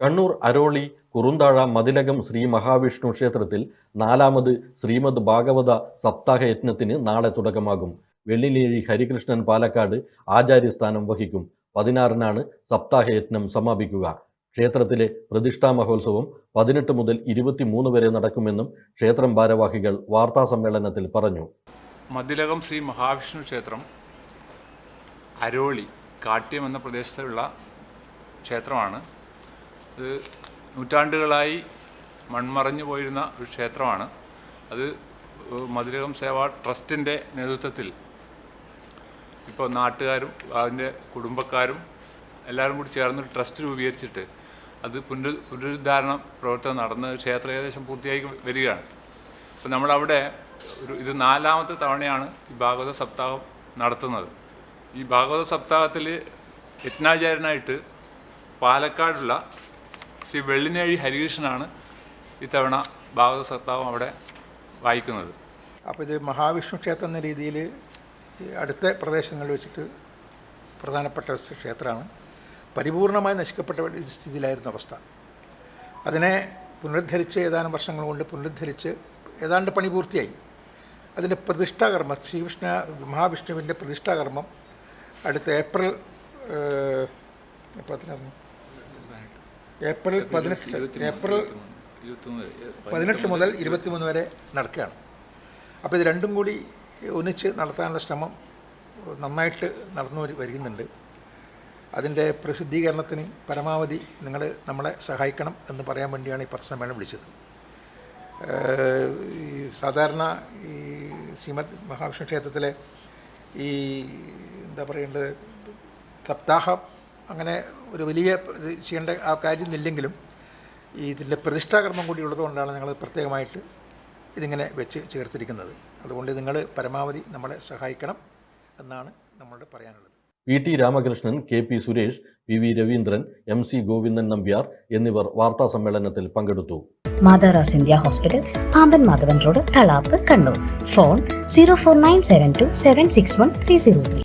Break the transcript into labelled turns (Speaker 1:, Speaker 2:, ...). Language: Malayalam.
Speaker 1: കണ്ണൂർ അരോളി കുറുന്താഴ മതിലകം ശ്രീ മഹാവിഷ്ണു ക്ഷേത്രത്തിൽ 4ാമത് ശ്രീമദ് ഭാഗവത സപ്താഹ യജ്ഞത്തിന് നാളെ തുടക്കമാകും. വെള്ളിനേഴി ഹരികൃഷ്ണൻ പാലക്കാട് ആചാര്യസ്ഥാനം വഹിക്കും. 16-നാണ് സപ്താഹ യജ്ഞം സമാപിക്കുക. ക്ഷേത്രത്തിലെ പ്രതിഷ്ഠാ മഹോത്സവം 18 മുതൽ 23 വരെ നടക്കുമെന്നും ക്ഷേത്രം ഭാരവാഹികൾ വാർത്താസമ്മേളനത്തിൽ പറഞ്ഞു.
Speaker 2: മതിലകം ശ്രീ മഹാവിഷ്ണു ക്ഷേത്രം അരോളി കാട്യം എന്ന പ്രദേശത്തുള്ള ക്ഷേത്രമാണ്. ഇത് നൂറ്റാണ്ടുകളായി മൺമറഞ്ഞു പോയിരുന്ന ഒരു ക്ഷേത്രമാണ്. അത് മതിലകം സേവാ ട്രസ്റ്റിൻ്റെ നേതൃത്വത്തിൽ ഇപ്പോൾ നാട്ടുകാരും അതിൻ്റെ കുടുംബക്കാരും എല്ലാവരും കൂടി ചേർന്നൊരു ട്രസ്റ്റ് രൂപീകരിച്ചിട്ട് അത് പുനരുദ്ധാരണ പ്രവർത്തനം നടന്ന് ക്ഷേത്രം ഏകദേശം പൂർത്തിയായി വരികയാണ്. അപ്പോൾ നമ്മളവിടെ ഇത് 4ാമത്തെ തവണയാണ് ഈ ഭാഗവത സപ്താഹം നടത്തുന്നത്. ഈ ഭാഗവത സപ്താഹത്തിൽ യജ്ഞാചാര്യനായിട്ട് പാലക്കാടുള്ള ശ്രീ വെള്ളിനേഴി ഹരികൃഷ്ണനാണ് ഇത്തവണ ഭാഗവത സപ്താഹം അവിടെ വായിക്കുന്നത്.
Speaker 3: അപ്പോൾ ഇത് മഹാവിഷ്ണു ക്ഷേത്രം എന്ന രീതിയിൽ അടുത്ത പ്രദേശങ്ങളിൽ വെച്ചിട്ട് പ്രധാനപ്പെട്ട ക്ഷേത്രമാണ്. പരിപൂർണമായി നശിക്കപ്പെട്ട സ്ഥിതിയിലായിരുന്ന അവസ്ഥ. അതിനെ പുനരുദ്ധരിച്ച് ഏതാനും വർഷങ്ങൾ കൊണ്ട് പുനരുദ്ധരിച്ച് ഏതാണ്ട് പണി പൂർത്തിയായി. അതിൻ്റെ പ്രതിഷ്ഠാകർമ്മം മഹാവിഷ്ണുവിൻ്റെ പ്രതിഷ്ഠാകർമ്മം അടുത്ത ഏപ്രിൽ 18 മുതൽ 23 വരെ നടക്കുകയാണ്. അപ്പോൾ ഇത് രണ്ടും കൂടി ഒന്നിച്ച് നടത്താനുള്ള ശ്രമം നന്നായിട്ട് നടന്നു വരുന്നുണ്ട്. അതിൻ്റെ പ്രസിദ്ധീകരണത്തിന് പരമാവധി നിങ്ങൾ നമ്മളെ സഹായിക്കണം എന്ന് പറയാൻ വേണ്ടിയാണ് ഈ പത്രസമ്മേളനം വിളിച്ചത്. സാധാരണ ഈ ശ്രീമദ് മഹാവിഷ്ണു ക്ഷേത്രത്തിലെ ഈ എന്താ പറയേണ്ടത് സപ്താഹം അങ്ങനെ ഒരു വലിയ ഇത് ചെയ്യേണ്ട ആ കാര്യമൊന്നുമില്ലെങ്കിലും ഇതിൻ്റെ പ്രതിഷ്ഠാകർമ്മം കൂടി ഉള്ളതുകൊണ്ടാണ് ഞങ്ങൾ പ്രത്യേകമായിട്ട് ഇതിങ്ങനെ വെച്ച് ചേർത്തിരിക്കുന്നത്. അതുകൊണ്ട് നിങ്ങൾ പരമാവധി നമ്മളെ സഹായിക്കണം എന്നാണ് നമ്മളോട് പറയാനുള്ളത്.
Speaker 1: P T. Ramakrishnan, K P. Suresh, P V. Raveendran, M C. Govindan Nambiar എന്നിവർ വാർത്താസമ്മേളനത്തിൽ പങ്കെടുത്തു.
Speaker 4: മാതാറാസ് India hospital, Pamban Madhavan road, Thalap, Kannur. Phone 04972761303.